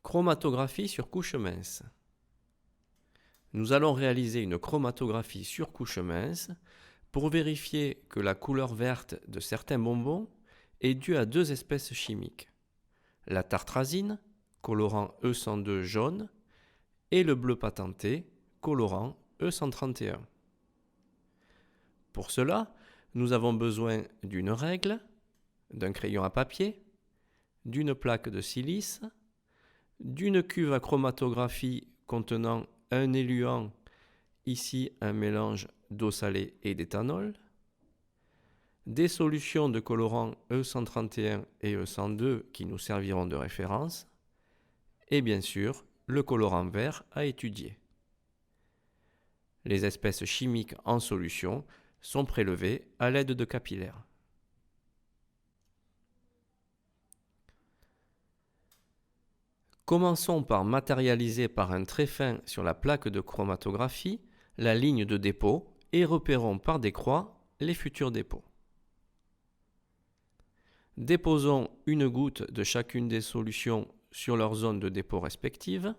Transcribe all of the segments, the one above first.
Chromatographie sur couche mince. Nous allons réaliser une chromatographie sur couche mince pour vérifier que la couleur verte de certains bonbons est due à deux espèces chimiques, la tartrazine, colorant E102 jaune, et le bleu patenté, colorant E131. Pour cela, nous avons besoin d'une règle, d'un crayon à papier, d'une plaque de silice, d'une cuve à chromatographie contenant un éluant, ici un mélange d'eau salée et d'éthanol, des solutions de colorants E131 et E102 qui nous serviront de référence, et bien sûr le colorant vert à étudier. Les espèces chimiques en solution sont prélevées à l'aide de capillaires. Commençons par matérialiser par un trait fin sur la plaque de chromatographie la ligne de dépôt et repérons par des croix les futurs dépôts. Déposons une goutte de chacune des solutions sur leur zone de dépôt respective.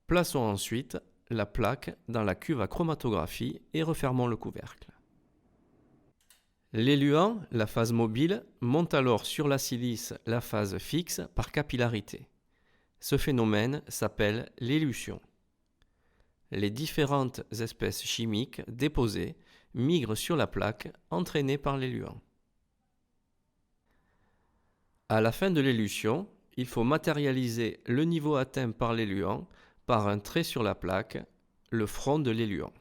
Plaçons ensuite la plaque dans la cuve à chromatographie et refermons le couvercle. L'éluant, la phase mobile, monte alors sur la silice la phase fixe par capillarité. Ce phénomène s'appelle l'élution. Les différentes espèces chimiques déposées migrent sur la plaque entraînées par l'éluant. À la fin de l'élution, il faut matérialiser le niveau atteint par l'éluant par un trait sur la plaque, le front de l'éluant.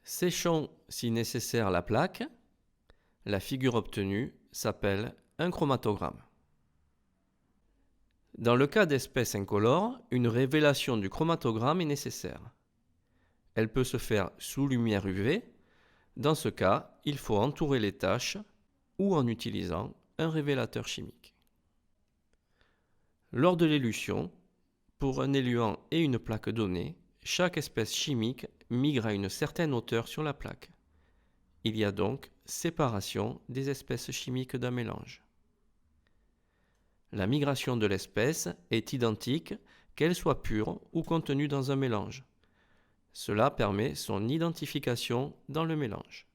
Séchons si nécessaire la plaque. La figure obtenue s'appelle un chromatogramme. Dans le cas d'espèces incolores, une révélation du chromatogramme est nécessaire. Elle peut se faire sous lumière UV. Dans ce cas, il faut entourer les taches ou en utilisant un révélateur chimique. Lors de l'élution, pour un éluant et une plaque donnée, chaque espèce chimique migre à une certaine hauteur sur la plaque. Il y a donc séparation des espèces chimiques d'un mélange. La migration de l'espèce est identique qu'elle soit pure ou contenue dans un mélange. Cela permet son identification dans le mélange.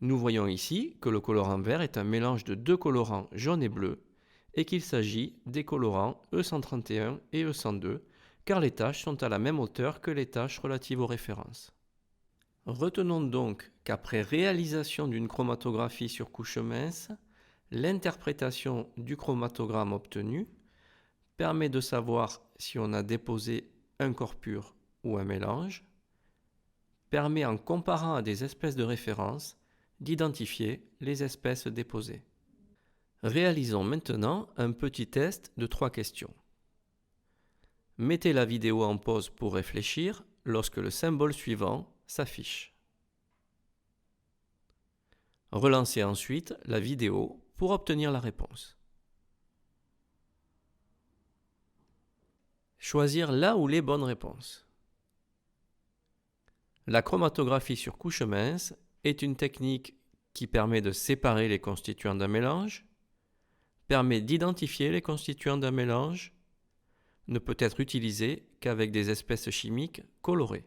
Nous voyons ici que le colorant vert est un mélange de deux colorants jaune et bleu et qu'il s'agit des colorants E131 et E102 car les taches sont à la même hauteur que les taches relatives aux références. Retenons donc qu'après réalisation d'une chromatographie sur couche mince, l'interprétation du chromatogramme obtenu permet de savoir si on a déposé un corps pur ou un mélange, permet en comparant à des espèces de référence d'identifier les espèces déposées. Réalisons maintenant un petit test de 3 questions. Mettez la vidéo en pause pour réfléchir lorsque le symbole suivant s'affiche. Relancez ensuite la vidéo pour obtenir la réponse. Choisir la ou les bonnes réponses. La chromatographie sur couche mince est une technique qui permet de séparer les constituants d'un mélange, permet d'identifier les constituants d'un mélange, ne peut être utilisée qu'avec des espèces chimiques colorées.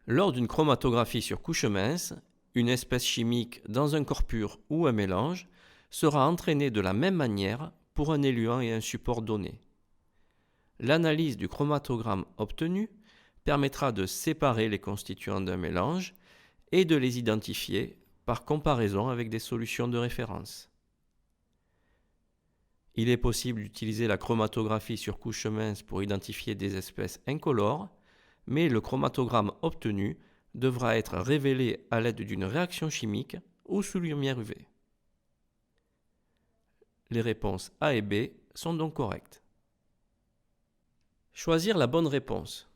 Lors d'une chromatographie sur couche mince, une espèce chimique dans un corps pur ou un mélange sera entraînée de la même manière pour un éluant et un support donné. L'analyse du chromatogramme obtenu permettra de séparer les constituants d'un mélange et de les identifier par comparaison avec des solutions de référence. Il est possible d'utiliser la chromatographie sur couche mince pour identifier des espèces incolores, mais le chromatogramme obtenu devra être révélé à l'aide d'une réaction chimique ou sous lumière UV. Les réponses A et B sont donc correctes. Choisir la bonne réponse.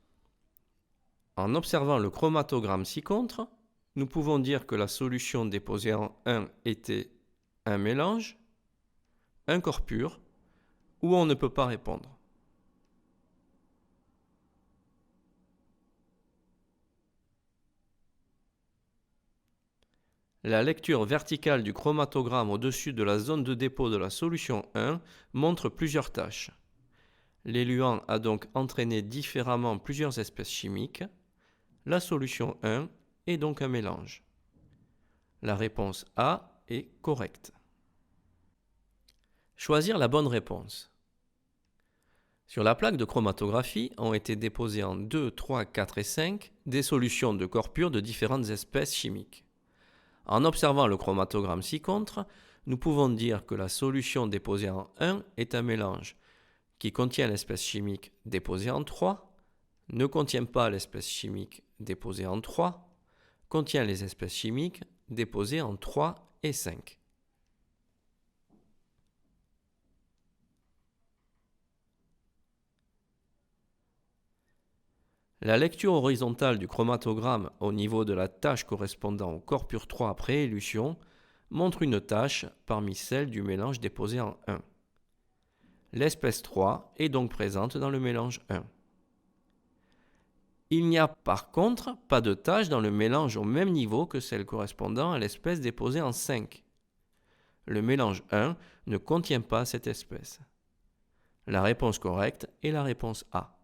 En observant le chromatogramme ci-contre, nous pouvons dire que la solution déposée en 1 était un mélange, un corps pur ou on ne peut pas répondre. La lecture verticale du chromatogramme au-dessus de la zone de dépôt de la solution 1 montre plusieurs tâches. L'éluant a donc entraîné différemment plusieurs espèces chimiques. La solution 1 est donc un mélange. La réponse A est correcte. Choisir la bonne réponse. Sur la plaque de chromatographie ont été déposées en 2, 3, 4 et 5 des solutions de corps purs de différentes espèces chimiques. En observant le chromatogramme ci-contre, nous pouvons dire que la solution déposée en 1 est un mélange qui contient l'espèce chimique déposée en 3, ne contient pas l'espèce chimique déposée en 3, contient les espèces chimiques déposées en 3 et 5. La lecture horizontale du chromatogramme au niveau de la tâche correspondant au corps pur 3 après élution montre une tâche parmi celles du mélange déposé en 1. L'espèce 3 est donc présente dans le mélange 1. Il n'y a par contre pas de tâche dans le mélange au même niveau que celle correspondant à l'espèce déposée en 5. Le mélange 1 ne contient pas cette espèce. La réponse correcte est la réponse A.